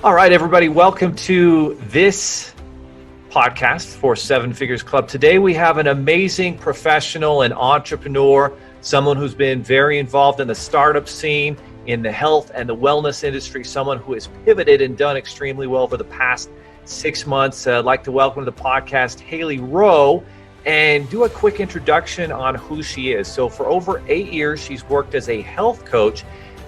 All right, everybody, welcome to this podcast for Seven Figures Club. Today we have an amazing professional and entrepreneur, someone who's been very involved in the startup scene, in the health and the wellness industry, someone who has pivoted and done extremely well over the past 6 months. I'd like to welcome to the podcast Hailey Rowe and do a quick introduction on who she is. So for over 8 years, she's worked as a health coach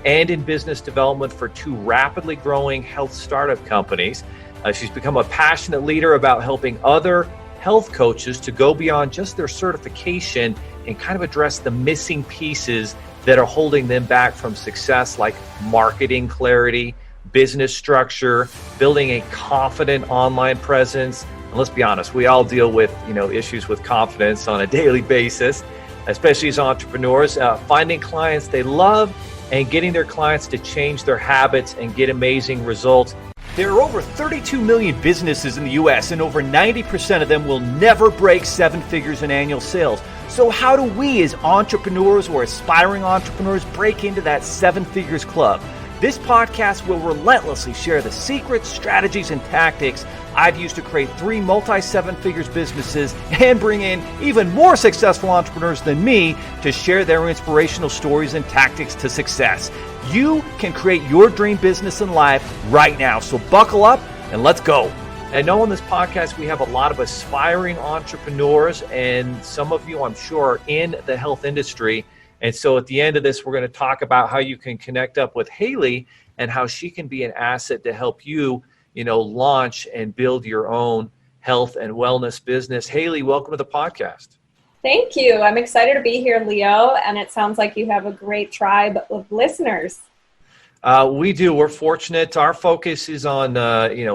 and in business development for 2 rapidly growing health startup companies. She's become a passionate leader about helping other health coaches to go beyond just their certification and kind of address the missing pieces that are holding them back from success, like marketing clarity, business structure, building a confident online presence. And let's be honest, we all deal with issues with confidence on a daily basis, especially as entrepreneurs, finding clients they love and getting their clients to change their habits and get amazing results. There are over 32 million businesses in the US, and over 90% of them will never break 7 figures in annual sales. So how do we as entrepreneurs or aspiring entrepreneurs break into that 7 figures club? This podcast will relentlessly share the secrets, strategies, and tactics I've used to create 3 multi-7 figures businesses and bring in even more successful entrepreneurs than me to share their inspirational stories and tactics to success. You can create your dream business and life right now. So buckle up and let's go. I know on this podcast we have a lot of aspiring entrepreneurs, and some of you, I'm sure, are in the health industry. And so at the end of this, we're going to talk about how you can connect up with Hailey and how she can be an asset to help you, launch and build your own health and wellness business. Hailey, welcome to the podcast. Thank you. I'm excited to be here, Leo, and it sounds like you have a great tribe of listeners. We do. We're fortunate. Our focus is on,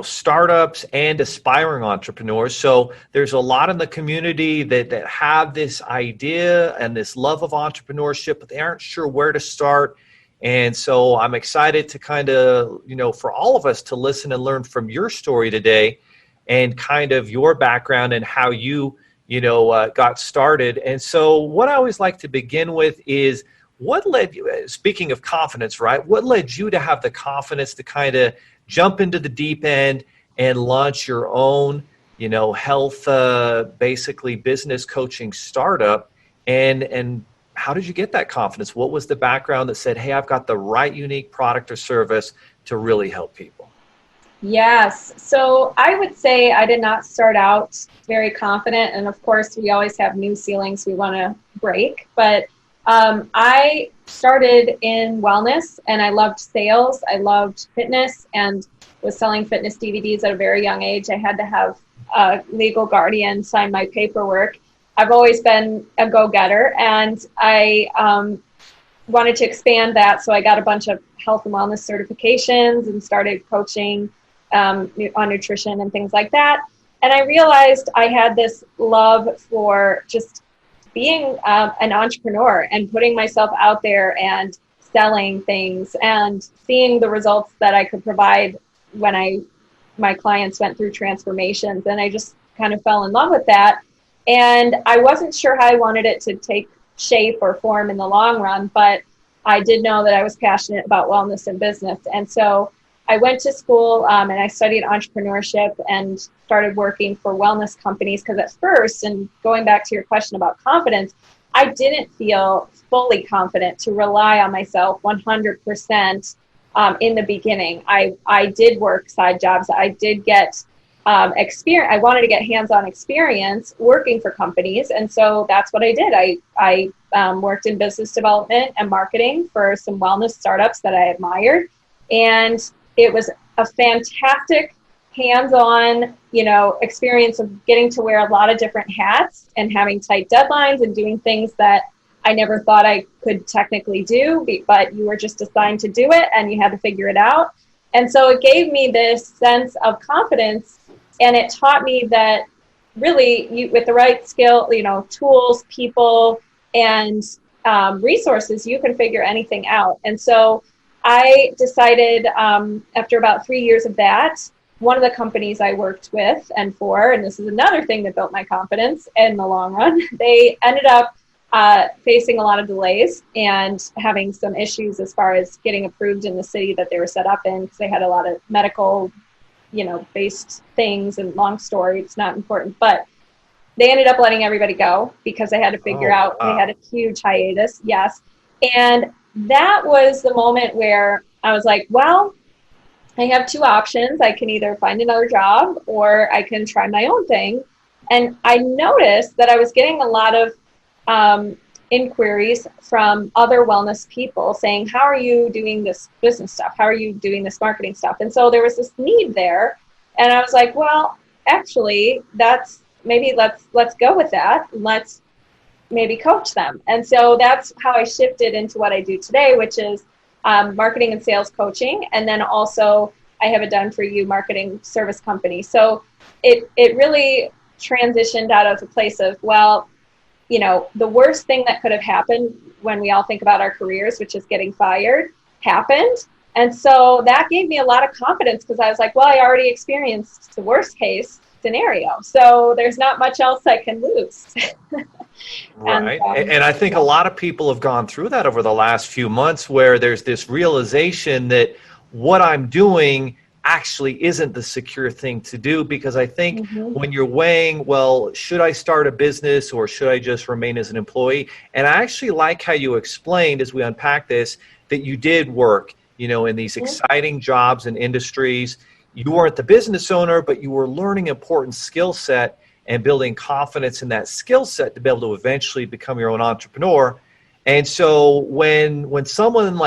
startups and aspiring entrepreneurs. So there's a lot in the community that have this idea and this love of entrepreneurship, but they aren't sure where to start. And so I'm excited to kind of, for all of us to listen and learn from your story today and kind of your background and how you, got started. And so what I always like to begin with is, what led you, speaking of confidence, right? What led you to have the confidence to kind of jump into the deep end and launch your own, health, basically business coaching startup? And how did you get that confidence? What was the background that said, hey, I've got the right unique product or service to really help people? Yes. So I would say I did not start out very confident. And of course, we always have new ceilings we want to break. But I started in wellness, and I loved sales. I loved fitness and was selling fitness DVDs at a very young age. I had to have a legal guardian sign my paperwork. I've always been a go-getter, and I wanted to expand that. So I got a bunch of health and wellness certifications and started coaching on nutrition and things like that. And I realized I had this love for just being an entrepreneur and putting myself out there and selling things and seeing the results that I could provide when my clients went through transformations. And I just kind of fell in love with that. And I wasn't sure how I wanted it to take shape or form in the long run, but I did know that I was passionate about wellness and business. And so I went to school and I studied entrepreneurship and started working for wellness companies, because at first, and going back to your question about confidence, I didn't feel fully confident to rely on myself 100% in the beginning. I did work side jobs. I did get experience. I wanted to get hands-on experience working for companies. And so that's what I did. I worked in business development and marketing for some wellness startups that I admired. And it was a fantastic hands-on, experience of getting to wear a lot of different hats and having tight deadlines and doing things that I never thought I could technically do, but you were just assigned to do it and you had to figure it out. And so it gave me this sense of confidence, and it taught me that really with the right skill, tools, people, and resources, you can figure anything out. And so I decided after about 3 years of that, one of the companies I worked with and for, and this is another thing that built my confidence in the long run, they ended up facing a lot of delays and having some issues as far as getting approved in the city that they were set up in, because they had a lot of medical, based things. And long story, it's not important, but they ended up letting everybody go because they had to figure out, they had a huge hiatus. Yes. And that was the moment where I was like, well, I have two options. I can either find another job or I can try my own thing. And I noticed that I was getting a lot of inquiries from other wellness people saying, how are you doing this business stuff? How are you doing this marketing stuff? And so there was this need there. And I was like, well, actually, let's go with that. Let's maybe coach them. And so that's how I shifted into what I do today, which is marketing and sales coaching. And then also I have a done for you marketing service company. So it really transitioned out of a place of, well, the worst thing that could have happened when we all think about our careers, which is getting fired, happened. And so that gave me a lot of confidence because I was like, well, I already experienced the worst case scenario. So there's not much else I can lose. Right. And I think a lot of people have gone through that over the last few months where there's this realization that what I'm doing actually isn't the secure thing to do, because I think when you're weighing, well, should I start a business or should I just remain as an employee? And I actually like how you explained as we unpack this, that you did work, in these exciting jobs and industries. You weren't the business owner, but you were learning important skill set and building confidence in that skill set to be able to eventually become your own entrepreneur. And so when someone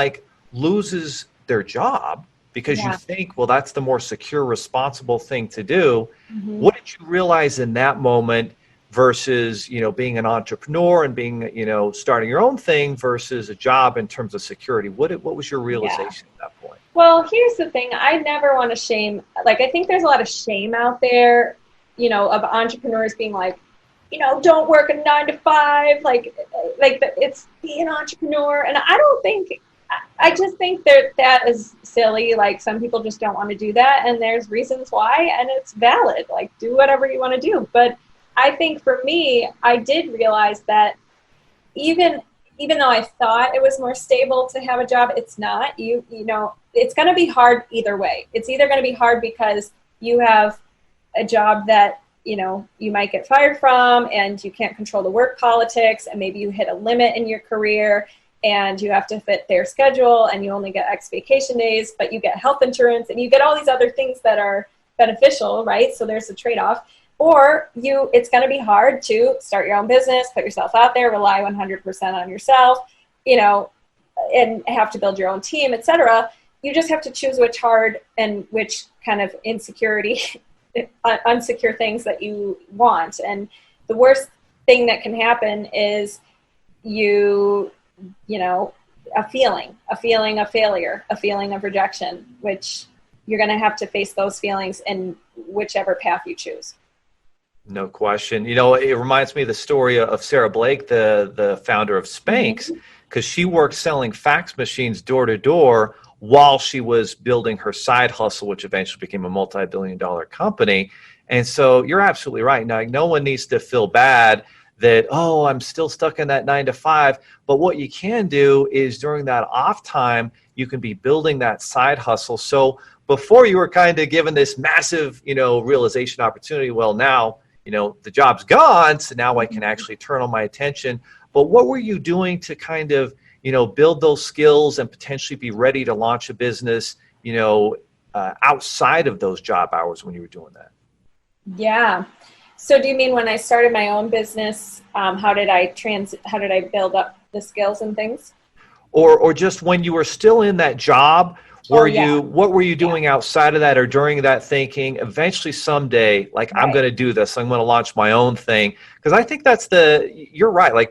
loses their job, because you think, well, that's the more secure, responsible thing to do. What did you realize in that moment versus, being an entrepreneur and being, starting your own thing versus a job in terms of security? What was your realization at that point? Well, here's the thing. I never want to shame. I think there's a lot of shame out there, of entrepreneurs being like, don't work a 9 to 5, it's be an entrepreneur. And I just think that is silly. Some people just don't want to do that. And there's reasons why, and it's valid. Do whatever you want to do. But I think for me, I did realize that even though I thought it was more stable to have a job, it's not. It's going to be hard either way. It's either going to be hard because you have a job that, you might get fired from and you can't control the work politics, and maybe you hit a limit in your career and you have to fit their schedule and you only get X vacation days, but you get health insurance and you get all these other things that are beneficial, right? So there's a trade-off. Or it's going to be hard to start your own business, put yourself out there, rely 100% on yourself, and have to build your own team, etc. You just have to choose which hard and which kind of unsecure things that you want. And the worst thing that can happen is a feeling of failure, a feeling of rejection, which you're going to have to face those feelings in whichever path you choose. No question. It reminds me of the story of Sarah Blake, the founder of Spanx, because she worked selling fax machines door to door while she was building her side hustle, which eventually became a multi-billion-dollar company. And so you're absolutely right. Now, no one needs to feel bad that, I'm still stuck in that 9 to 5. But what you can do is during that off time, you can be building that side hustle. So before you were kind of given this massive, realization opportunity, well, now, the job's gone, so now I can actually turn on my attention. But what were you doing to kind of, build those skills and potentially be ready to launch a business, outside of those job hours when you were doing that? Yeah. So do you mean when I started my own business, how did I build up the skills and things? Or just when you were still in that job, what were you doing outside of that or during that thinking, eventually someday, I'm going to do this, I'm going to launch my own thing? Because I think you're right.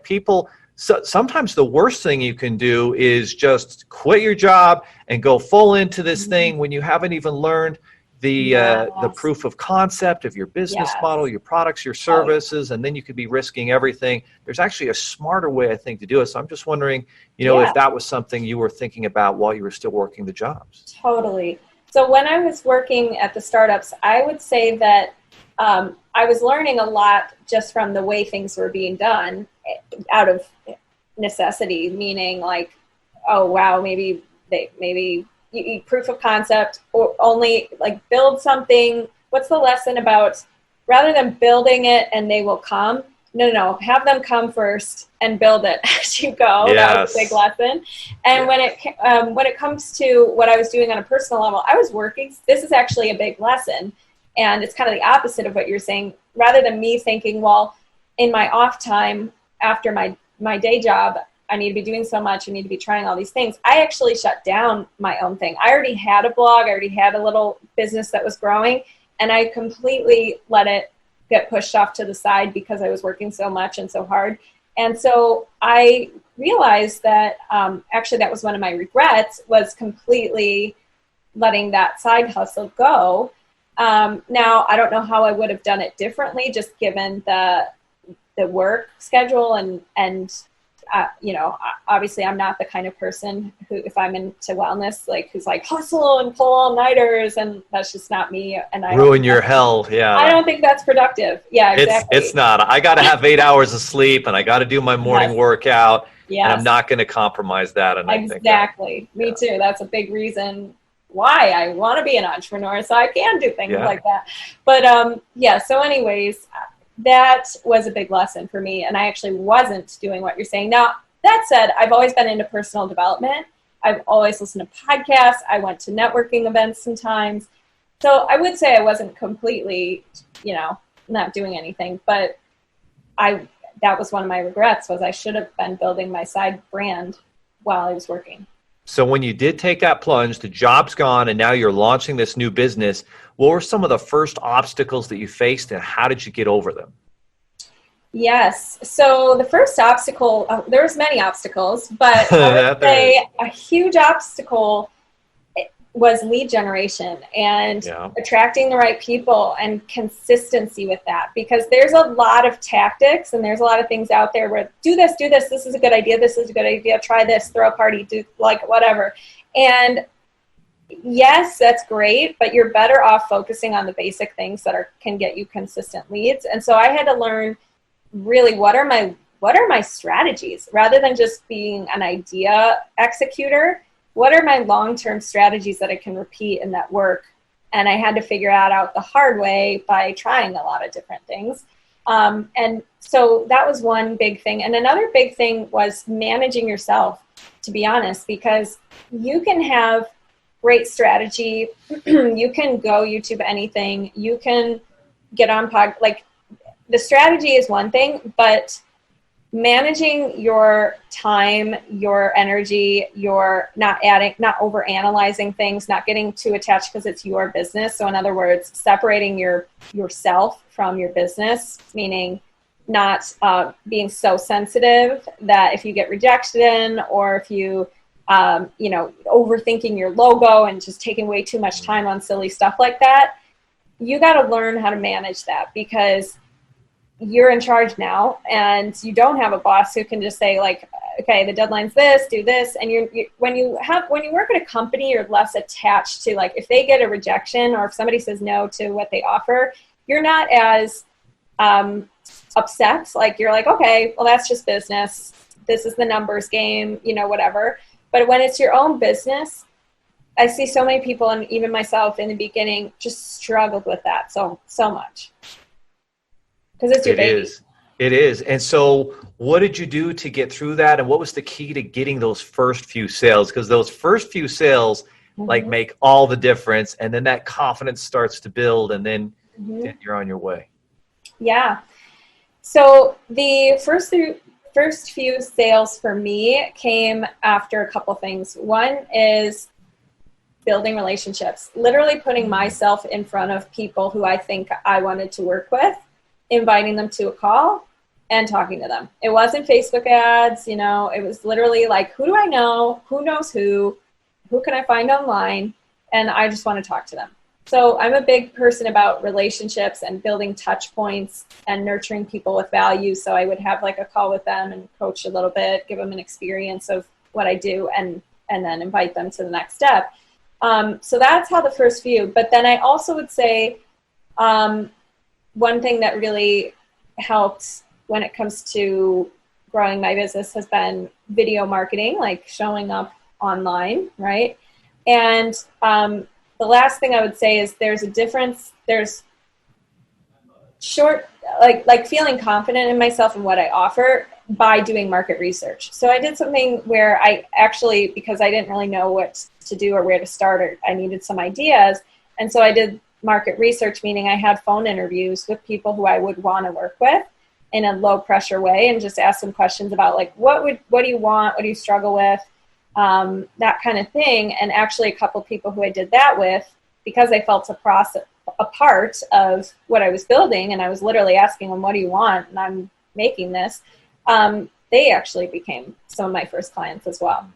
Sometimes the worst thing you can do is just quit your job and go full into this thing when you haven't even learned the proof of concept of your business model, your products, your services, and then you could be risking everything. There's actually a smarter way, I think, to do it. So I'm just wondering, if that was something you were thinking about while you were still working the jobs. Totally. So when I was working at the startups, I would say that I was learning a lot just from the way things were being done. out of necessity, meaning like, oh, wow, maybe you proof of concept, or only like build something. What's the lesson about rather than building it and they will come? No, have them come first and build it as you go. Yes. That was a big lesson. And when it comes to what I was doing on a personal level, I was working. This is actually a big lesson. And it's kind of the opposite of what you're saying. Rather than me thinking, well, in my off time after my day job, I need to be doing so much, I need to be trying all these things. I actually shut down my own thing. I already had a blog. I already had a little business that was growing. And I completely let it get pushed off to the side because I was working so much and so hard. And so I realized that actually that was one of my regrets, was completely letting that side hustle go. Now, I don't know how I would have done it differently, just given the work schedule and obviously I'm not the kind of person who, if I'm into wellness, like who's like hustle and pull all-nighters, and that's just not me. And I ruin your health. Yeah. I don't think that's productive. Yeah, exactly. It's not. I got to have 8 hours of sleep, and I got to do my morning workout. Yes. And I'm not going to compromise that. And exactly. Me too. That's a big reason why I want to be an entrepreneur, so I can do things like that. But so anyways, that was a big lesson for me, and I actually wasn't doing what you're saying. Now, that said, I've always been into personal development. I've always listened to podcasts. I went to networking events sometimes. So I would say I wasn't completely, not doing anything, but that was one of my regrets, was I should have been building my side brand while I was working. So when you did take that plunge, the job's gone, and now you're launching this new business, what were some of the first obstacles that you faced, and how did you get over them? Yes. So the first obstacle, there was many obstacles, but I would say a huge obstacle was lead generation and attracting the right people and consistency with that, because there's a lot of tactics and there's a lot of things out there where do this, this is a good idea, try this, throw a party, do like whatever. And yes, that's great, but you're better off focusing on the basic things that can get you consistent leads. And so I had to learn really what are my strategies, rather than just being an idea executor. What are my long-term strategies that I can repeat and that work? And I had to figure that out the hard way by trying a lot of different things. And so that was one big thing. And another big thing was managing yourself, to be honest, because you can have great strategy. You can go YouTube anything. You can get on the strategy is one thing, but managing your time, your energy, your not over analyzing things, not getting too attached because it's your business. So in other words, separating yourself from your business, meaning not being so sensitive that if you get rejection, or if you, overthinking your logo and just taking way too much time on silly stuff like that, you got to learn how to manage that, because you're in charge now, and you don't have a boss who can just say like, okay, the deadline's this, do this. And when you work at a company, you're less attached to, like, if they get a rejection or if somebody says no to what they offer, you're not as upset. Like, you're like, okay, well, that's just business. This is the numbers game, whatever. But when it's your own business, I see so many people, and even myself in the beginning, just struggled with that so much. Because it's your baby. It is. And so what did you do to get through that? And what was the key to getting those first few sales? Because those first few sales make all the difference. And then that confidence starts to build, and then you're on your way. Yeah. So the first few sales for me came after a couple things. One is building relationships, literally putting myself in front of people who I think I wanted to work with, inviting them to a call and talking to them. It wasn't Facebook ads, it was literally like, who do I know? Who knows who can I find online? And I just want to talk to them. So I'm a big person about relationships and building touch points and nurturing people with value. So I would have like a call with them and coach a little bit, give them an experience of what I do, and then invite them to the next step. So that's how the first few. But then I also would say, one thing that really helped when it comes to growing my business has been video marketing, like showing up online, right? And the last thing I would say is there's a difference. There's like feeling confident in myself and what I offer by doing market research. So I did something where I actually, because I didn't really know what to do or where to start, or I needed some ideas. And so I did market research, meaning I had phone interviews with people who I would want to work with in a low pressure way, and just ask some questions about like, what do you want? What do you struggle with? That kind of thing. And actually a couple of people who I did that with, because I felt a part of what I was building, and I was literally asking them, what do you want? And I'm making this. They actually became some of my first clients as well.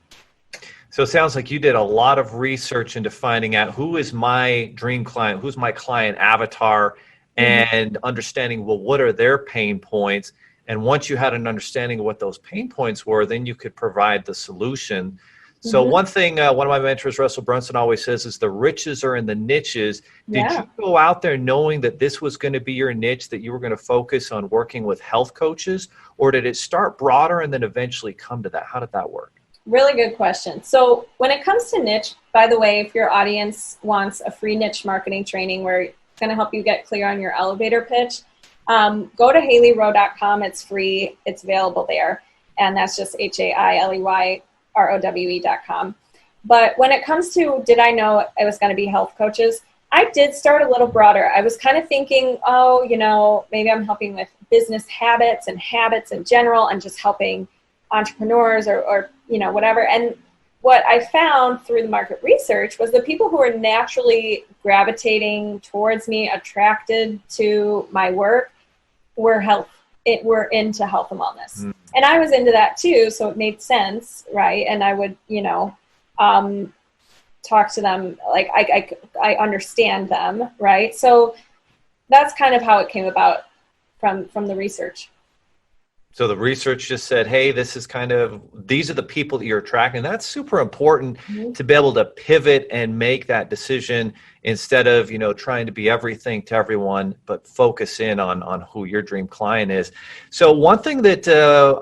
So it sounds like you did a lot of research into finding out who is my dream client, who's my client avatar, and understanding, well, what are their pain points? And once you had an understanding of what those pain points were, then you could provide the solution. So one thing, one of my mentors, Russell Brunson, always says is the riches are in the niches. Did you go out there knowing that this was going to be your niche, that you were going to focus on working with health coaches, or did it start broader and then eventually come to that? How did that work? Really good question. So when it comes to niche, by the way, if your audience wants a free niche marketing training where it's going to help you get clear on your elevator pitch, go to haileyrowe.com. It's free. It's available there. And that's just HAILEYROWE.com. But when it comes to, did I know it was going to be health coaches? I did start a little broader. I was kind of thinking, maybe I'm helping with business habits and habits in general, and just helping entrepreneurs or whatever. And what I found through the market research was the people who were naturally gravitating towards me, attracted to my work, were into health and wellness. And I was into that too, so it made sense, right? And I would, talk to them like I understand them, right? So that's kind of how it came about from the research. So the research just said, hey, these are the people that you're attracting. That's super important to be able to pivot and make that decision instead of, trying to be everything to everyone, but focus in on who your dream client is. So one thing that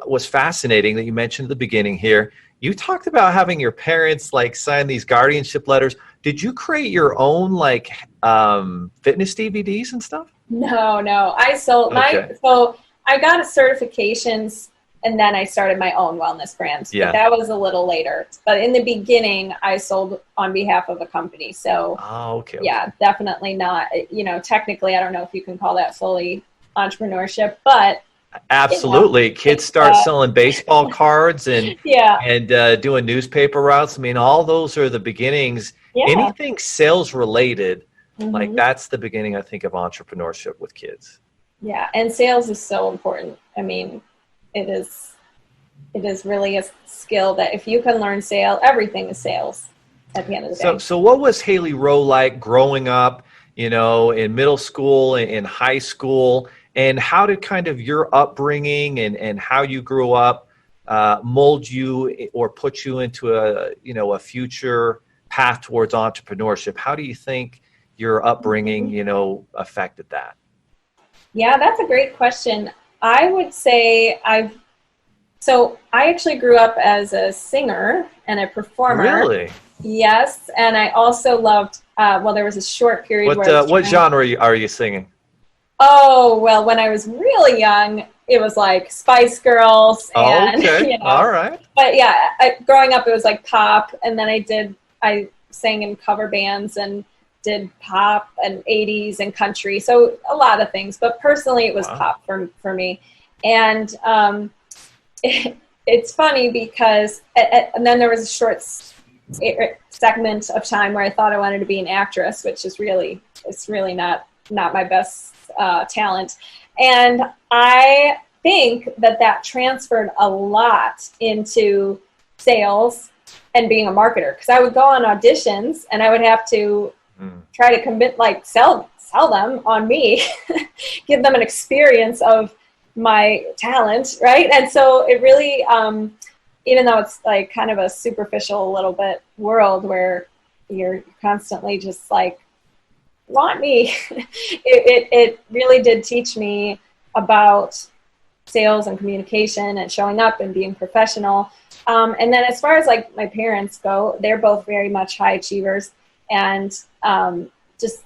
was fascinating that you mentioned at the beginning here, you talked about having your parents sign these guardianship letters. Did you create your own fitness DVDs and stuff? No. I sold I got certifications, and then I started my own wellness brands. Yeah. But that was a little later. But in the beginning, I sold on behalf of a company. So, yeah, definitely not. Technically, I don't know if you can call that fully entrepreneurship, but absolutely. Kids start selling baseball cards and doing newspaper routes. I mean, all those are the beginnings. Yeah. Anything sales related, that's the beginning, I think, of entrepreneurship with kids. Yeah, and sales is so important. I mean, it is really a skill that if you can learn sales, everything is sales at the end of the day. So what was Hailey Rowe like growing up, in middle school, in high school, and how did kind of your upbringing and how you grew up mold you or put you into a future path towards entrepreneurship? How do you think your upbringing, affected that? Yeah, that's a great question. I would say I actually grew up as a singer and a performer. Really? Yes, and I also loved, there was a short period where what genre are you singing? Oh, well, when I was really young, it was like Spice Girls. And, all right. But yeah, growing up, it was like pop, and then I sang in cover bands and did pop and 80s and country. So a lot of things, but personally it was pop for me. And it's funny because, and then there was a short segment of time where I thought I wanted to be an actress, which is really not my best talent. And I think that transferred a lot into sales and being a marketer, because I would go on auditions and I would have to try to sell them on me, give them an experience of my talent, right? And so it really, even though it's kind of a superficial little bit world where you're constantly just want me, it really did teach me about sales and communication and showing up and being professional. And then as far as like my parents go, they're both very much high achievers and just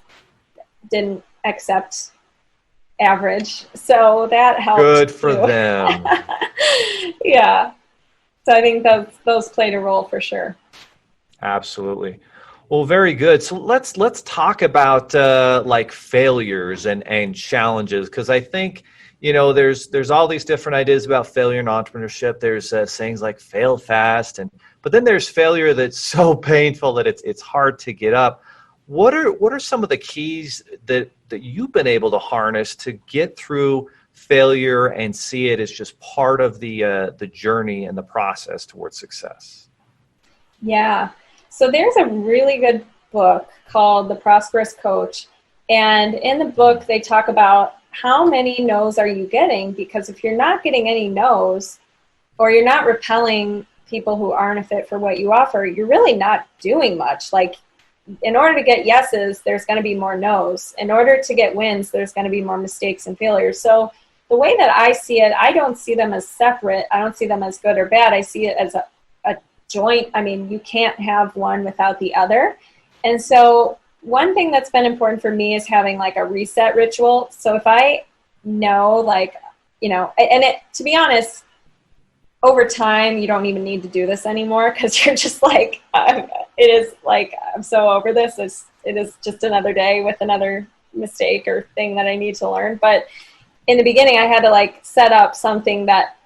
didn't accept average. So that helped. Good for them. Yeah. So I think those played a role for sure. Absolutely. Well, very good. So let's talk about like failures and challenges, because I think, you know, there's all these different ideas about failure in entrepreneurship. There's sayings like fail fast, but then there's failure that's so painful that it's hard to get up. What are some of the keys that you've been able to harness to get through failure and see it as just part of the journey and the process towards success? Yeah. So there's a really good book called The Prosperous Coach. And in the book, they talk about how many no's are you getting? Because if you're not getting any no's, or you're not repelling people who aren't a fit for what you offer, you're really not doing much. Like, in order to get yeses, there's going to be more no's. In order to get wins, there's going to be more mistakes and failures. So the way that I see it, I don't see them as separate. I don't see them as good or bad. I see it as a joint. I mean, you can't have one without the other. And so one thing that's been important for me is having like a reset ritual. So if I know, like, you know, and to be honest, over time, you don't even need to do this anymore, because you're just like, it is like, I'm so over this. It is just another day with another mistake or thing that I need to learn. But in the beginning, I had to like set up something that,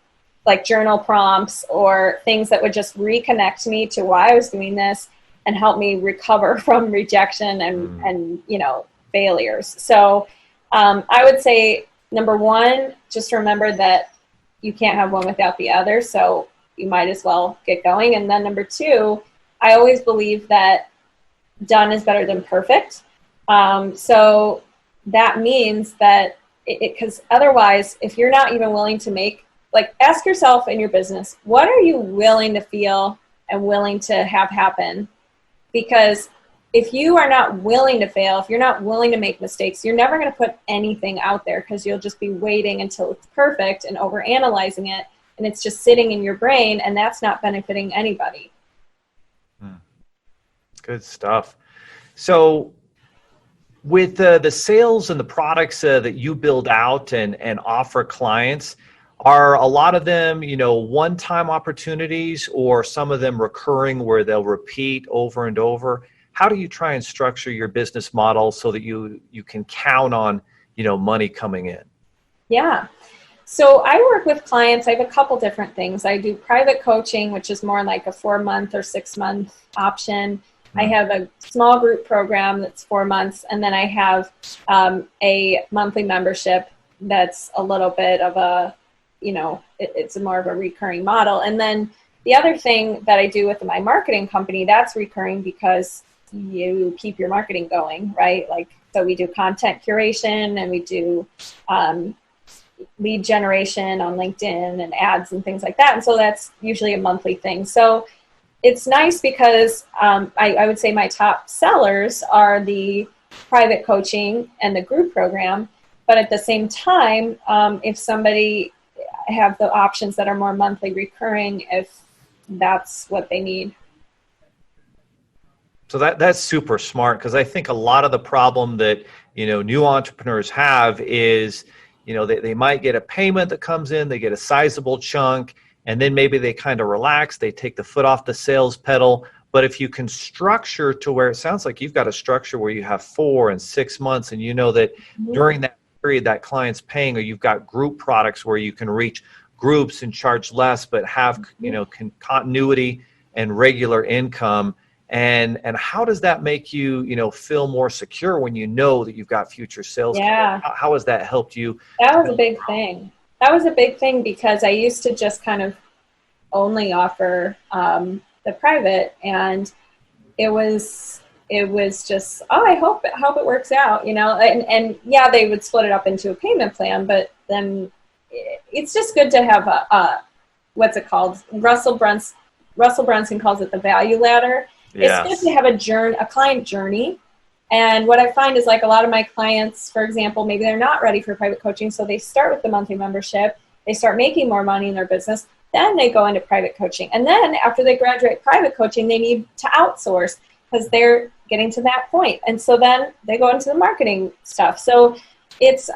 like journal prompts or things that would just reconnect me to why I was doing this and help me recover from rejection and you know, failures. So I would say, number one, just remember that you can't have one without the other. So you might as well get going. And then number two, I always believe that done is better than perfect. So that means that because otherwise, if you're not even willing to like, ask yourself in your business, what are you willing to feel and willing to have happen? Because if you are not willing to fail, if you're not willing to make mistakes, you're never going to put anything out there, because you'll just be waiting until it's perfect and overanalyzing it. And it's just sitting in your brain, and that's not benefiting anybody. Good stuff. So with the sales and the products that you build out and offer clients, are a lot of them, you know, one-time opportunities, or some of them recurring where they'll repeat over and over? How do you try and structure your business model so that you can count on, you know, money coming in? Yeah. So I work with clients. I have a couple different things. I do private coaching, which is more like a 4-month or 6-month option. I have a small group program that's 4 months. And then I have a monthly membership that's a little bit of a, you know, it's more of a recurring model. And then the other thing that I do with my marketing company, that's recurring because you keep your marketing going, right? Like, so we do content curation and we do lead generation on LinkedIn and ads and things like that. And so that's usually a monthly thing. So it's nice because I would say my top sellers are the private coaching and the group program. But at the same time, if somebody have the options that are more monthly recurring, if that's what they need. So that's super smart, because I think a lot of the problem that, you know, new entrepreneurs have is, you know, they might get a payment that comes in, they get a sizable chunk, and then maybe they kind of relax, they take the foot off the sales pedal. But if you can structure to where it sounds like you've got a structure where you have 4 and 6 months, and you know that during that period that client's paying, or you've got group products where you can reach groups and charge less, but have, you know, continuity and regular income. And how does that make you, you know, feel more secure when you know that you've got future sales? Yeah. How has that helped you? That was a big thing. That was a big thing, because I used to just kind of only offer the private, and it was just, oh, I hope it works out, you know, and yeah, they would split it up into a payment plan, but then it's just good to have a what's it called? Russell Brunson calls it the value ladder. Yes. It's good to have a client journey. And what I find is, like, a lot of my clients, for example, maybe they're not ready for private coaching, so they start with the monthly membership, they start making more money in their business, then they go into private coaching. And then after they graduate private coaching, they need to outsource because they're getting to that point. And so then they go into the marketing stuff. So it's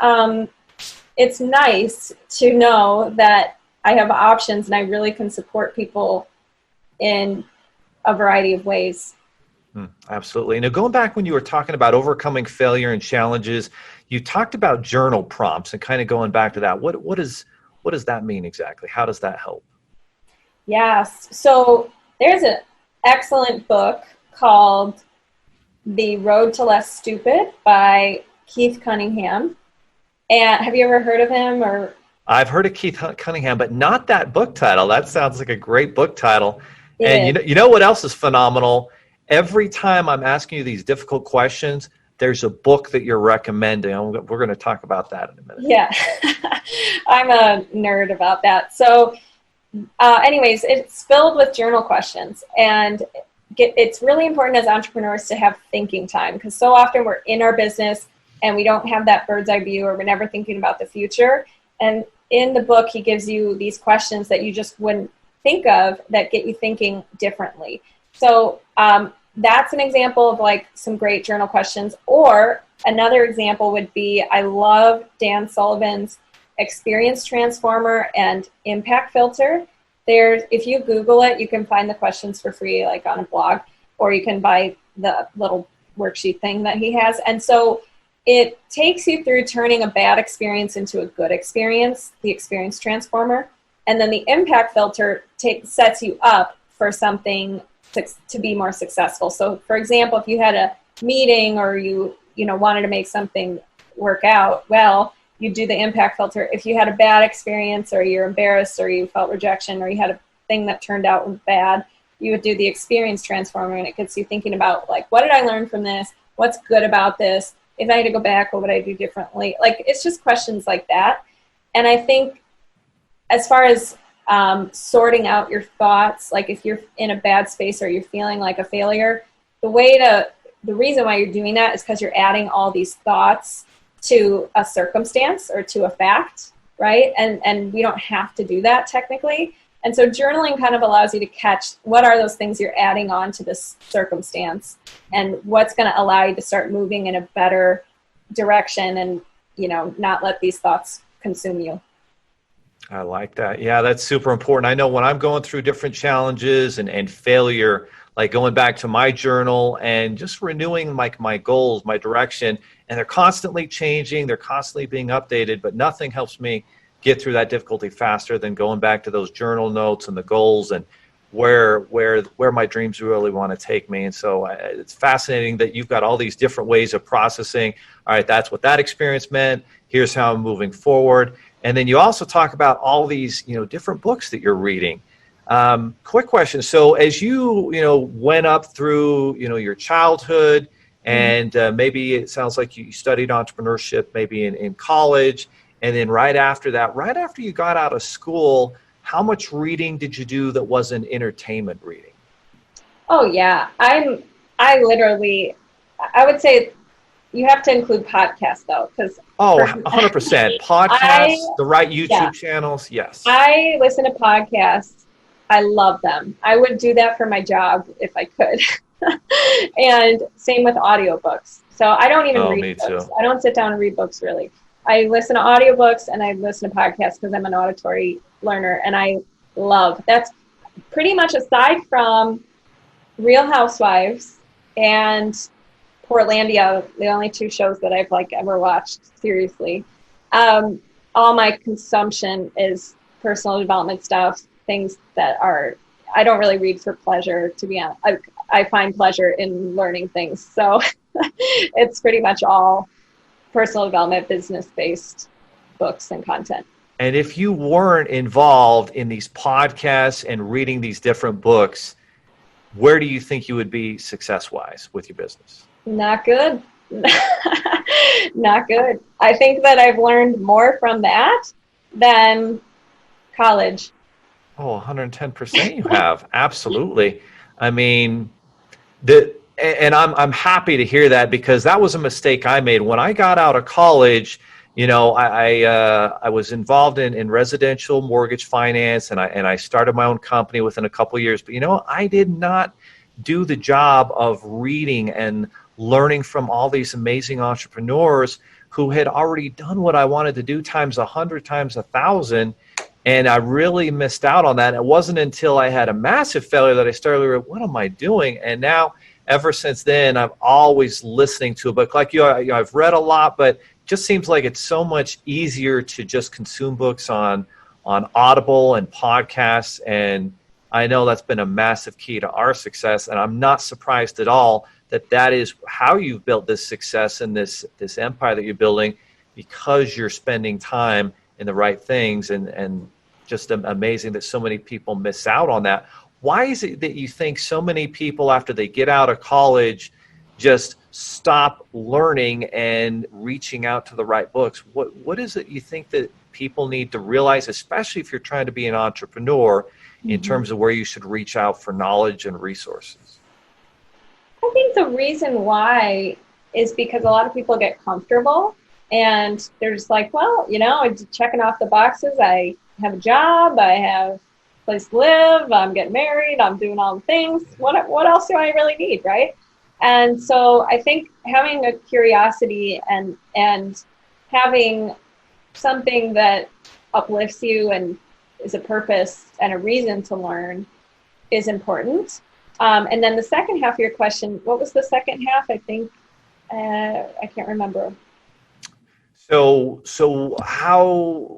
nice to know that I have options and I really can support people in a variety of ways. Absolutely. Now, going back when you were talking about overcoming failure and challenges, you talked about journal prompts and kind of going back to that. What does that mean exactly? How does that help? Yes. So there's an excellent book called The Road to Less Stupid by Keith Cunningham. And have you ever heard of him? Or I've heard of Keith Cunningham, but not that book title. That sounds like a great book title. And you know what else is phenomenal? Every time I'm asking you these difficult questions, there's a book that you're recommending. We're going to talk about that in a minute. Yeah, I'm a nerd about that. So anyways, it's filled with journal questions. And it's really important as entrepreneurs to have thinking time, because so often we're in our business and we don't have that bird's eye view, or we're never thinking about the future. And in the book, he gives you these questions that you just wouldn't think of that get you thinking differently. So that's an example of like some great journal questions. Or another example would be, I love Dan Sullivan's Experience Transformer and Impact Filter. If you Google it, you can find the questions for free, like on a blog, or you can buy the little worksheet thing that he has. And so it takes you through turning a bad experience into a good experience, the Experience Transformer. And then the Impact Filter sets you up for something to be more successful. So for example, if you had a meeting or you wanted to make something work out, well, you do the Impact Filter. If you had a bad experience, or you're embarrassed, or you felt rejection, or you had a thing that turned out bad, you would do the Experience Transformer, and it gets you thinking about, like, what did I learn from this? What's good about this? If I had to go back, what would I do differently? Like, it's just questions like that. And I think as far as sorting out your thoughts, like if you're in a bad space or you're feeling like a failure, the reason why you're doing that is because you're adding all these thoughts to a circumstance or to a fact, right? And we don't have to do that technically. And so journaling kind of allows you to catch what are those things you're adding on to this circumstance, and what's going to allow you to start moving in a better direction and, not let these thoughts consume you. I like that. Yeah, that's super important. I know when I'm going through different challenges and failure, like going back to my journal and just renewing my goals, my direction, and they're constantly changing, they're constantly being updated, but nothing helps me get through that difficulty faster than going back to those journal notes and the goals and where my dreams really want to take me. And so it's fascinating that you've got all these different ways of processing. All right, that's what that experience meant. Here's how I'm moving forward. And then you also talk about all these, different books that you're reading. Quick question. So as you, went up through, your childhood, and maybe it sounds like you studied entrepreneurship maybe in college, and then right after you got out of school, how much reading did you do that wasn't entertainment reading? Oh yeah, I would say you have to include podcasts though, because 100% podcasts, the right YouTube channels. Yes, I listen to podcasts. I love them. I would do that for my job if I could. And same with audiobooks. So I don't even read books. Too. I don't sit down and read books really. I listen to audiobooks and I listen to podcasts because I'm an auditory learner, and I love that's pretty much, aside from Real Housewives and Portlandia, the only two shows that I've ever watched seriously. All my consumption is personal development stuff, things that I don't really read for pleasure, to be honest. I find pleasure in learning things. So it's pretty much all personal development, business-based books and content. And if you weren't involved in these podcasts and reading these different books, where do you think you would be success-wise with your business? Not good. Not good. I think that I've learned more from that than college. Oh, 110% you have. Absolutely. I mean, and I'm happy to hear that, because that was a mistake I made when I got out of college. I was involved in residential mortgage finance, and I started my own company within a couple of years. But I did not do the job of reading and learning from all these amazing entrepreneurs who had already done what I wanted to do times 100, times 1,000. And I really missed out on that. It wasn't until I had a massive failure that I started, what am I doing? And now, ever since then, I'm always listening to a book. Like I've read a lot, but it just seems like it's so much easier to just consume books on Audible and podcasts. And I know that's been a massive key to our success. And I'm not surprised at all that is how you've built this success and this empire that you're building, because you're spending time in the right things, and just amazing that so many people miss out on that. Why is it that you think so many people, after they get out of college, just stop learning and reaching out to the right books? What is it you think that people need to realize, especially if you're trying to be an entrepreneur, in terms of where you should reach out for knowledge and resources? I think the reason why is because a lot of people get comfortable and they're just like, well, I'm checking off the boxes. I have a job. I have a place to live. I'm getting married. I'm doing all the things. What else do I really need, right? And so I think having a curiosity and having something that uplifts you and is a purpose and a reason to learn is important. And then the second half of your question, what was the second half? I think, I can't remember. So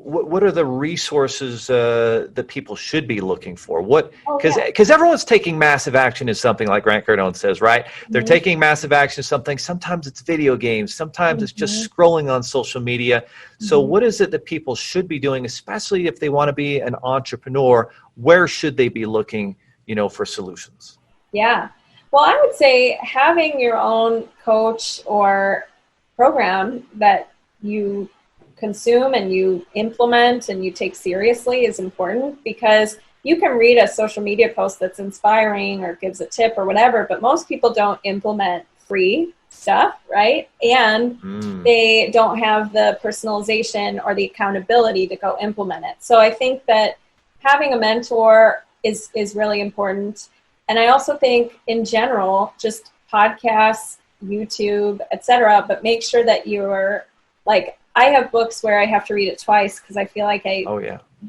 what are the resources that people should be looking for? Because everyone's taking massive action in something, like Grant Cardone says, right? They're taking massive action in something. Sometimes it's video games. Sometimes it's just scrolling on social media. So what is it that people should be doing, especially if they want to be an entrepreneur? Where should they be looking, for solutions? Yeah. Well, I would say having your own coach or program that you consume and you implement and you take seriously is important, because you can read a social media post that's inspiring or gives a tip or whatever, but most people don't implement free stuff, right? And they don't have the personalization or the accountability to go implement it. So I think that having a mentor is really important. And I also think in general, just podcasts, YouTube, etc., but make sure that you're like, I have books where I have to read it twice because I feel like I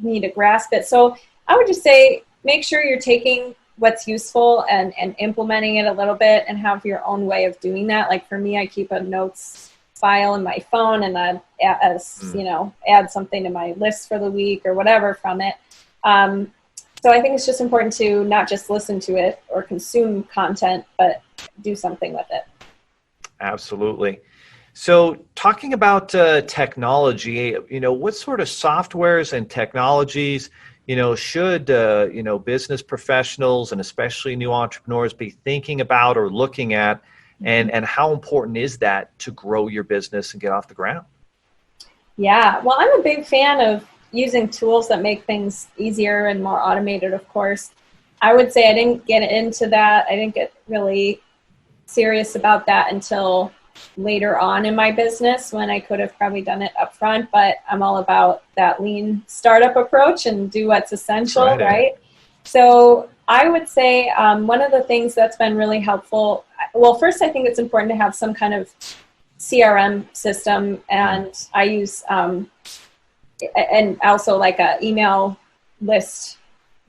need to grasp it. So I would just say, make sure you're taking what's useful and implementing it a little bit, and have your own way of doing that. Like for me, I keep a notes file in my phone, and then add something to my list for the week or whatever from it. So I think it's just important to not just listen to it or consume content, but do something with it. Absolutely. So talking about technology, what sort of softwares and technologies, should, business professionals and especially new entrepreneurs be thinking about or looking at, and how important is that to grow your business and get off the ground? Yeah, well, I'm a big fan of using tools that make things easier and more automated, of course. I would say I didn't get into that. I didn't get really serious about that until later on in my business, when I could have probably done it up front, but I'm all about that lean startup approach and do what's essential, right? So I would say one of the things that's been really helpful, well, first I think it's important to have some kind of CRM system, and I use and also like a email list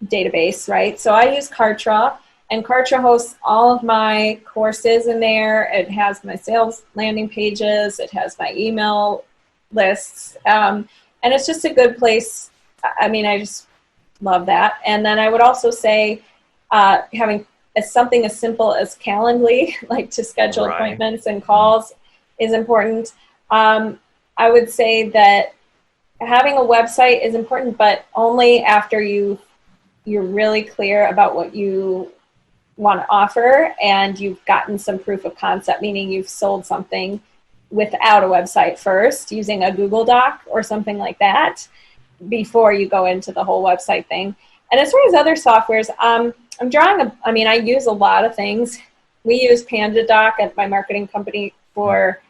database, right? So I use Kartra, and Kartra hosts all of my courses in there. It has my sales landing pages. It has my email lists. And it's just a good place. I mean, I just love that. And then I would also say having something as simple as Calendly, like to schedule appointments and calls, is important. I would say that having a website is important, but only after you're really clear about what you want to offer and you've gotten some proof of concept, meaning you've sold something without a website first, using a Google Doc or something like that before you go into the whole website thing. And as far as other softwares, I use a lot of things. We use PandaDoc at my marketing company for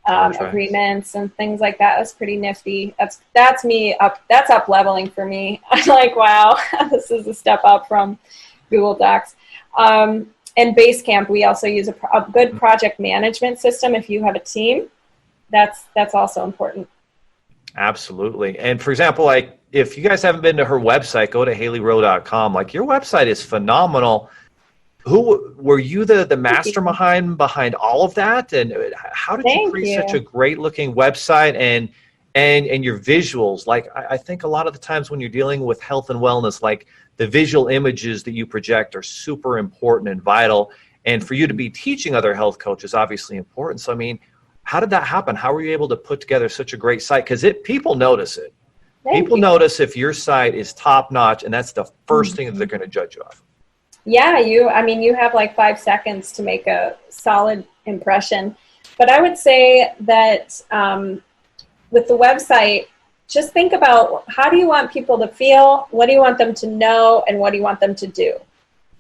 agreements and things like that. That's pretty nifty. That's me up. That's up leveling for me. I'm like, wow, this is a step up from Google Docs. And Basecamp, we also use a good project management system. If you have a team, that's also important. Absolutely. And for example, like if you guys haven't been to her website, go to haileyrowe.com. Like your website is phenomenal. Who were you the mastermind behind all of that? And how did you create such a great looking website and your visuals? Like I think a lot of the times when you're dealing with health and wellness, like the visual images that you project are super important and vital. And for you to be teaching other health coaches, obviously important. So, I mean, how did that happen? How were you able to put together such a great site? Because people notice it. People notice if your site is top notch, and that's the first thing that they're going to judge you off. Yeah, you have like 5 seconds to make a solid impression. But I would say that with the website, just think about how do you want people to feel, what do you want them to know, and what do you want them to do?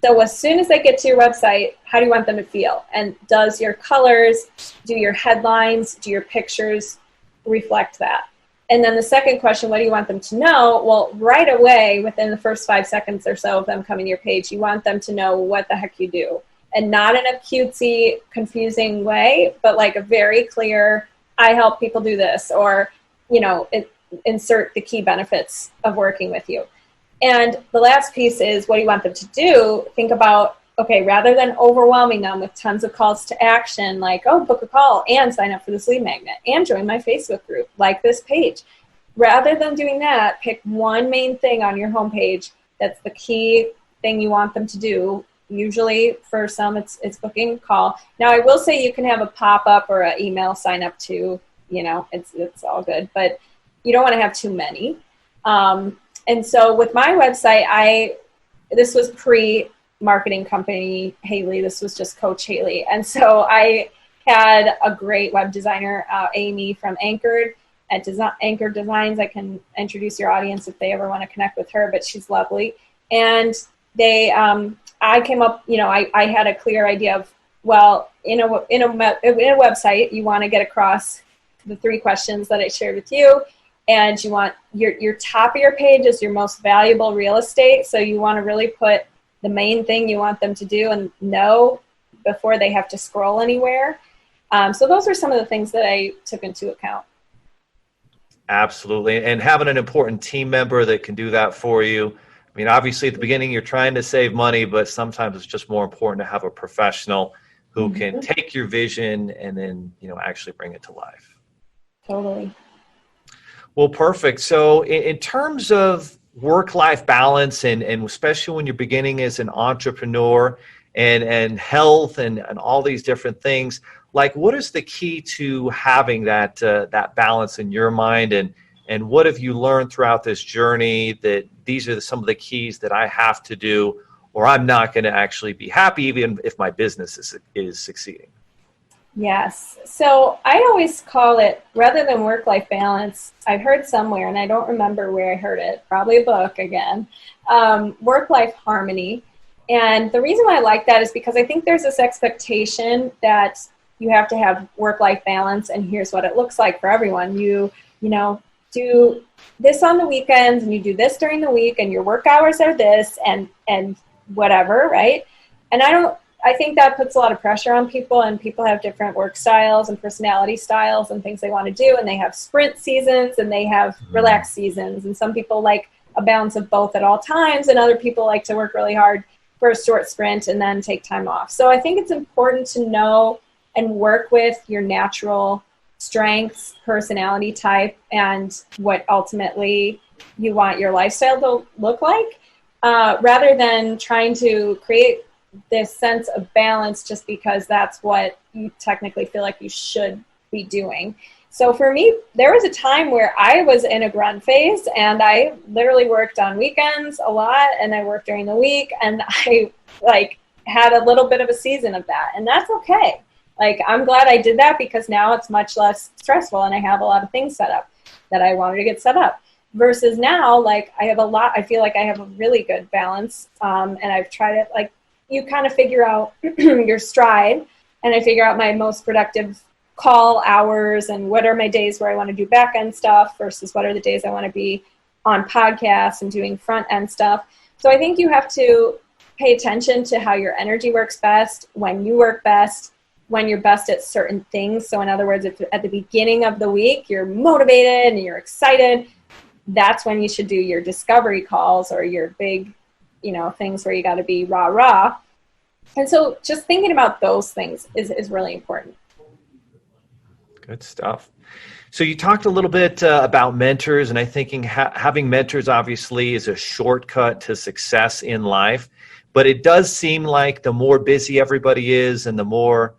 So as soon as they get to your website, how do you want them to feel? And does your colors, do your headlines, do your pictures reflect that? And then the second question, what do you want them to know? Well, right away, within the first 5 seconds or so of them coming to your page, you want them to know what the heck you do. And not in a cutesy, confusing way, but like a very clear, I help people do this, or, insert the key benefits of working with you. And the last piece is, what do you want them to do? Think about, okay, rather than overwhelming them with tons of calls to action, like, oh, book a call and sign up for this lead magnet and join my Facebook group, like this page. Rather than doing that, pick one main thing on your homepage that's the key thing you want them to do. Usually for some, it's booking a call. Now, I will say you can have a pop-up or an email sign up too. It's all good, but you don't want to have too many. And so with my website, this was pre-marketing company Hailey. This was just Coach Hailey. And so I had a great web designer, Amy from Anchored at Anchored Designs. I can introduce your audience if they ever want to connect with her, but she's lovely. And I came up, I had a clear idea of, well, in a website, you want to get across the 3 questions that I shared with you. And you want your top of your page is your most valuable real estate. So you want to really put the main thing you want them to do and know before they have to scroll anywhere. So those are some of the things that I took into account. Absolutely. And having an important team member that can do that for you. I mean, obviously at the beginning, you're trying to save money, but sometimes it's just more important to have a professional who can take your vision and then, actually bring it to life. Totally. Well, perfect. So in terms of work-life balance and especially when you're beginning as an entrepreneur and health and all these different things, like what is the key to having that balance in your mind and what have you learned throughout this journey that these are some of the keys that I have to do or I'm not going to actually be happy even if my business is succeeding? Yes. So I always call it, rather than work-life balance, I heard somewhere, and I don't remember where I heard it, probably a book again, work-life harmony. And the reason why I like that is because I think there's this expectation that you have to have work-life balance, and here's what it looks like for everyone. You do this on the weekends, and you do this during the week, and your work hours are this, and whatever, right? And I think that puts a lot of pressure on people, and people have different work styles and personality styles and things they want to do, and they have sprint seasons and they have relaxed seasons, and some people like a balance of both at all times, and other people like to work really hard for a short sprint and then take time off. So I think it's important to know and work with your natural strengths, personality type, and what ultimately you want your lifestyle to look like, rather than trying to create this sense of balance just because that's what you technically feel like you should be doing. So for me, there was a time where I was in a grunt phase and I literally worked on weekends a lot and I worked during the week, and I had a little bit of a season of that, and that's okay. I'm glad I did that because now it's much less stressful and I have a lot of things set up that I wanted to get set up. Versus now, I feel like I have a really good balance, and I've tried it, you kind of figure out your stride, and I figure out my most productive call hours and what are my days where I want to do back end stuff versus what are the days I want to be on podcasts and doing front end stuff. So I think you have to pay attention to how your energy works best, when you work best, when you're best at certain things. So in other words, if at the beginning of the week you're motivated and you're excited, that's when you should do your discovery calls or your big, things where you got to be rah rah. And so just thinking about those things is really important. Good stuff. So you talked a little bit about mentors, and I think having mentors obviously is a shortcut to success in life. But it does seem like the more busy everybody is and the more,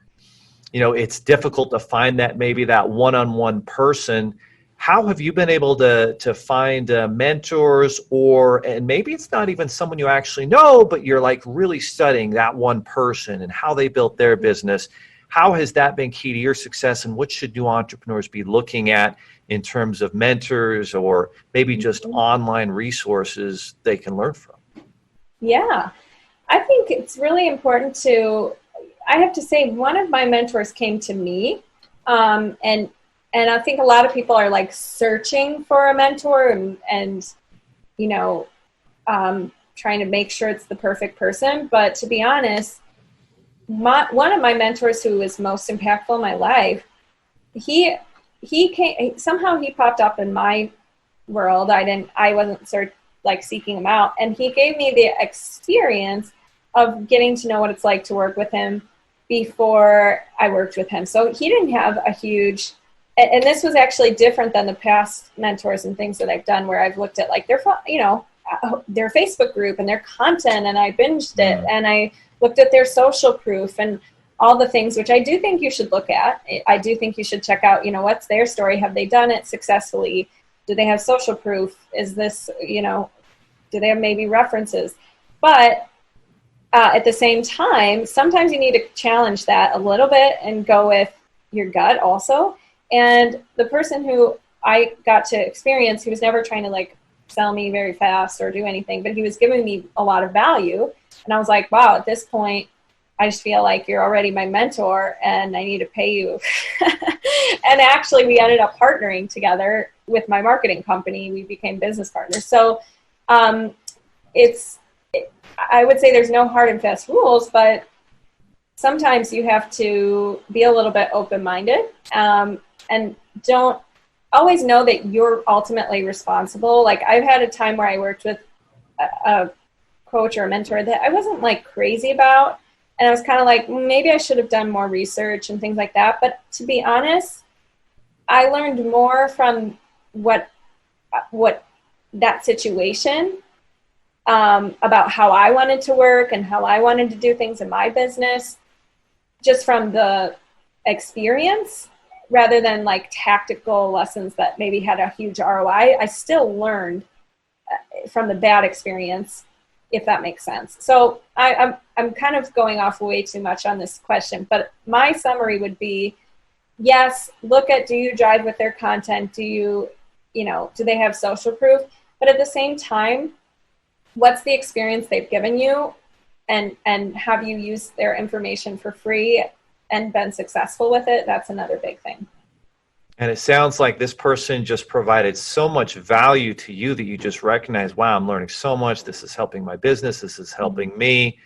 it's difficult to find that one-on-one person. How have you been able to find mentors, and maybe it's not even someone you actually know, but you're like really studying that one person and how they built their business? How has that been key to your success, and what should new entrepreneurs be looking at in terms of mentors or maybe just online resources they can learn from? Yeah, I think it's really important I have to say, one of my mentors came to me, and I think a lot of people are like searching for a mentor and trying to make sure it's the perfect person. But to be honest, one of my mentors who was most impactful in my life, he popped up in my world. I wasn't seeking him out, and he gave me the experience of getting to know what it's like to work with him before I worked with him. So he didn't have a huge, and this was actually different than the past mentors and things that I've done where I've looked at like their Facebook group and their content, and I binged it, and I looked at their social proof and all the things, which I do think you should look at. I do think you should check out, what's their story? Have they done it successfully? Do they have social proof? Is this, do they have maybe references? But at the same time, sometimes you need to challenge that a little bit and go with your gut also. And the person who I got to experience, he was never trying to like sell me very fast or do anything, but he was giving me a lot of value. And I was like, wow, at this point, I just feel like you're already my mentor and I need to pay you. And actually, we ended up partnering together with my marketing company. We became business partners. So I would say there's no hard and fast rules, but sometimes you have to be a little bit open-minded and don't always know that you're ultimately responsible. Like I've had a time where I worked with a coach or a mentor that I wasn't like crazy about. And I was kind of like, maybe I should have done more research and things like that. But to be honest, I learned more from what that situation about how I wanted to work and how I wanted to do things in my business, just from the experience rather than like tactical lessons that maybe had a huge ROI. I still learned from the bad experience, if that makes sense. So I'm kind of going off way too much on this question, but my summary would be, yes, look at, do you jive with their content? Do they have social proof? But at the same time, what's the experience they've given you, and have you used their information for free and been successful with it? That's another big thing. And it sounds like this person just provided so much value to you that you just recognize, wow, I'm learning so much. This is helping my business. This is helping me,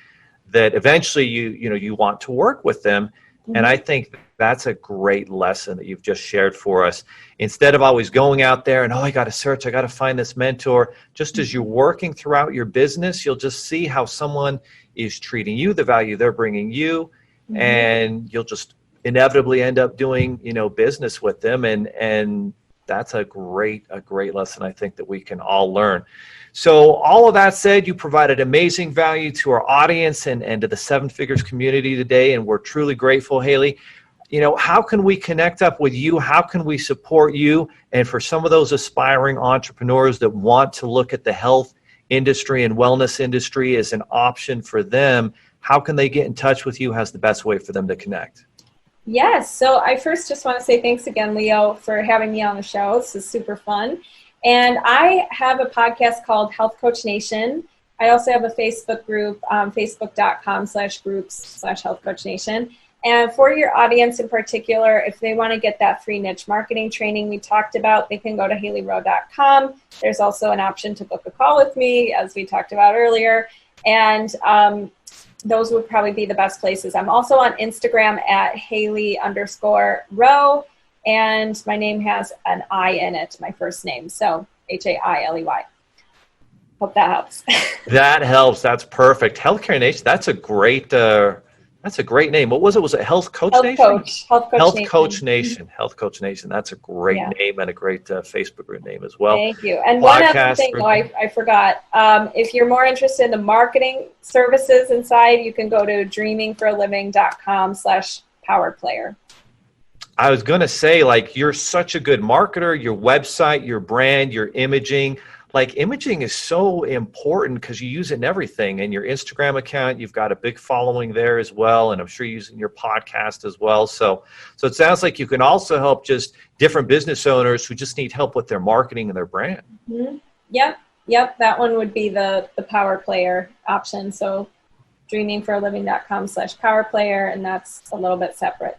that eventually you want to work with them. Mm-hmm. And I think that's a great lesson that you've just shared for us. Instead of always going out there and, I got to search, I got to find this mentor, just as you're working throughout your business, you'll just see how someone is treating you, the value they're bringing you, mm-hmm. and you'll just inevitably end up doing, business with them. And that's a great lesson I think that we can all learn. So all of that said, you provided amazing value to our audience and to the Seven Figures community today. And we're truly grateful, Hailey. How can we connect up with you? How can we support you? And for some of those aspiring entrepreneurs that want to look at the health industry and wellness industry as an option for them, how can they get in touch with you? How's the best way for them to connect? Yes. So I first just want to say thanks again, Leo, for having me on the show. This is super fun. And I have a podcast called Health Coach Nation. I also have a Facebook group, facebook.com/groups/Health Coach Nation. And for your audience in particular, if they want to get that free niche marketing training we talked about, they can go to haileyrowe.com. There's also an option to book a call with me, as we talked about earlier. And those would probably be the best places. I'm also on Instagram at Hailey_Rowe. And my name has an I in it, my first name. So Hailey. Hope that helps. That helps. That's perfect. Healthcare Nation. That's a great name. What was it? Was it Health Coach Nation? Health Coach Nation. Health Coach Nation. That's a great name and a great Facebook group name as well. Thank you. And one other thing, I forgot. If you're more interested in the marketing services inside, you can go to dreamingforaliving.com/powerplayer. I was going to say, like, you're such a good marketer, your website, your brand, your imaging. Like, imaging is so important because you use it in everything. And your Instagram account, you've got a big following there as well. And I'm sure you're using your podcast as well. So it sounds like you can also help just different business owners who just need help with their marketing and their brand. Mm-hmm. Yep. That one would be the Power Player option. So dreamingforaliving.com/powerplayer. And that's a little bit separate.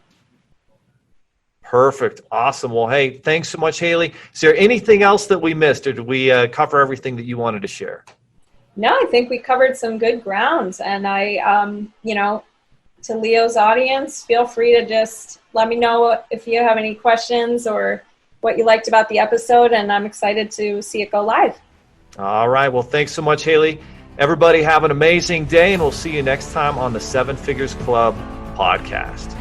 Perfect. Awesome. Well, hey, thanks so much, Hailey. Is there anything else that we missed, or did we cover everything that you wanted to share? No, I think we covered some good grounds. And I, to Leo's audience, feel free to just let me know if you have any questions or what you liked about the episode. And I'm excited to see it go live. All right. Well, thanks so much, Hailey. Everybody have an amazing day, and we'll see you next time on the 7 Figures Club podcast.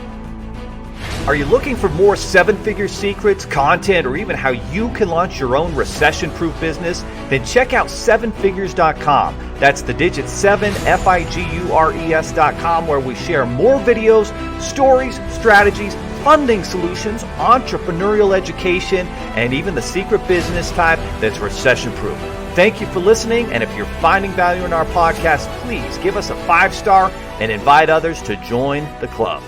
Are you looking for more 7-figure secrets, content, or even how you can launch your own recession-proof business? Then check out 7figures.com. That's the digit 7, FIGURES.com, where we share more videos, stories, strategies, funding solutions, entrepreneurial education, and even the secret business type that's recession-proof. Thank you for listening, and if you're finding value in our podcast, please give us a 5-star and invite others to join the club.